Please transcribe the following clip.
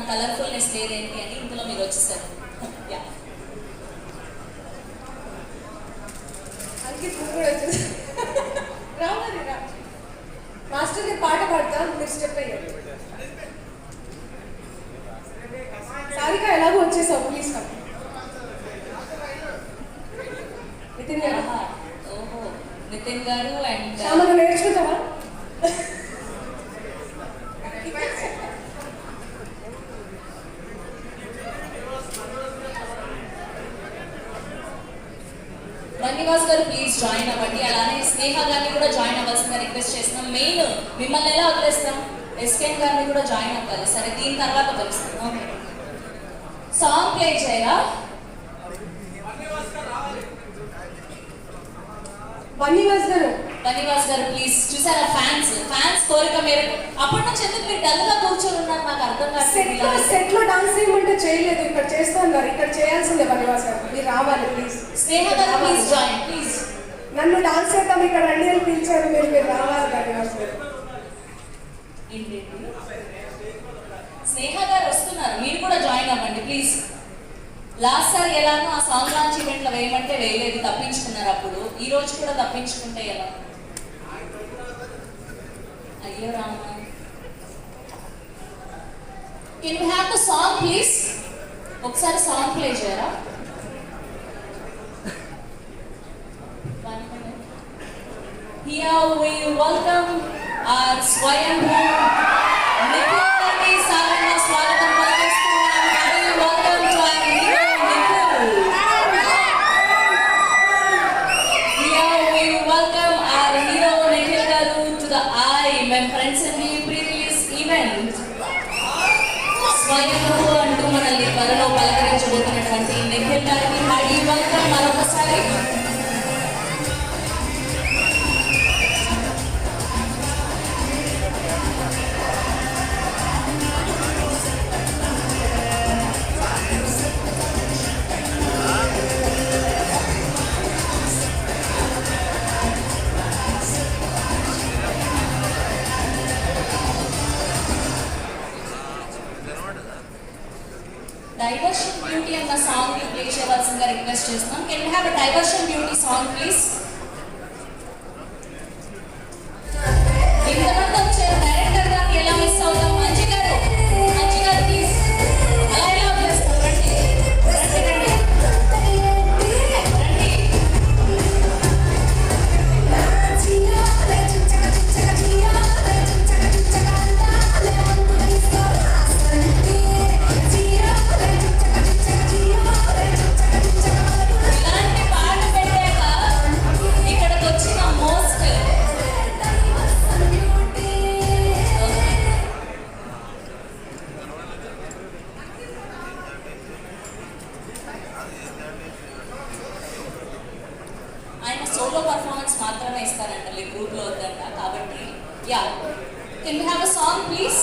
కలర్ఫుల్నెస్ లేదేంటి అని ఇందులో మీరు వచ్చేసారు. మాస్టర్ గారు పాట పాడతా, మీరు స్టెప్ అయ్యారు. సారిక ఎలాగో వచ్చేసావు, ప్లీజ్ కమ్. నితిన్ గారు, ఓహో నితిన్ గారు అండ్ శ్యామను నేర్చుకుంటావా? బన్నివాస్ గారు ప్లీజ్ జాయిన్ అవ్వండి. అలానే స్నేహ గారిని కూడా జాయిన్ అవ్వాల్సిందిగా రిక్వెస్ట్ చేస్తున్నాం. మెయిన్ మిమ్మల్ని ఎలా వదిలేస్తాం, ఎస్కేన్ గారిని కూడా జాయిన్ అవ్వాలి. సరే దీని తర్వాత వదిలేస్తాం. ఓకే సాంగ్ ప్లే చేయరా? బన్నివాస్ గారు ప్లీజ్. చూసారా ఫ్యాన్స్ కోరిక మేరకు అప్పటి నుంచి ఎందుకు మీరు డల్గా కూర్చొని ఉన్నారు నాకు అర్థం కాదు. సెట్ లో డాన్స్ చేయమంటే చేయలేదు, ఇక్కడ చేస్తున్నారు. ఇక్కడ చేయాల్సిందే బన్నివాస్ గారు, మీరు రావాలి ప్లీజ్. స్నేహ గారు ప్లీజ్ జాయిన్ ప్లీజ్. నన్ను డాన్స్ చేద్దాం ఇక్కడ రండి అని పిలిచారు, మీరు రావాలి బన్నివాస్ గారు. స్నేహ గారు వస్తున్నారు, మీరు కూడా జాయిన్ అవ్వండి ప్లీజ్. లాస్ట్ సారి ఎలానో ఆ సాంగ్ లాంచ్ ఈవెంట్లో వేయమంటే వేయలేదు, తప్పించుకున్నారు. అప్పుడు ఈ రోజు కూడా తప్పించుకుంటే ఎలా? అయ్యో Rama. Can you have the song please? ఒకసారి సాంగ్ ప్లే చేయరా? Here we welcome our Swayambhu Nikhil గారిని సాధారణ స్వాగతం పలికిస్తున్నాం. Welcome to our hero Nikhil. Here we welcome our hero Nikhil garu to the IMM Friends and pre-release event. Swayambhu అంటూ మనల్ని త్వరలో పలకరించబోతున్నటువంటి నిఖిల్ గారికి హార్డీ వెల్కమ్ మరొకసారి. డైవర్షన్ బ్యూటీ అన్న సాంగ్ ని ప్లే చేయవలసిందిగా రిక్వెస్ట్ చేస్తున్నాం. Can we have a diversion beauty song please? ఇంతమంది వచ్చారు, డైరెక్టర్ గారిని ఎలా మిస్ అవుతాం? మంచి గారు ప్లీజ్. అలా ఎలా వదిలేస్తాం? రండి రండి రండి ఆయన సోలో పర్ఫార్మెన్స్ మాత్రమే ఇస్తారంట, గ్రూప్ లో వద్దంట. కాబట్టి yeah, can we have a song please?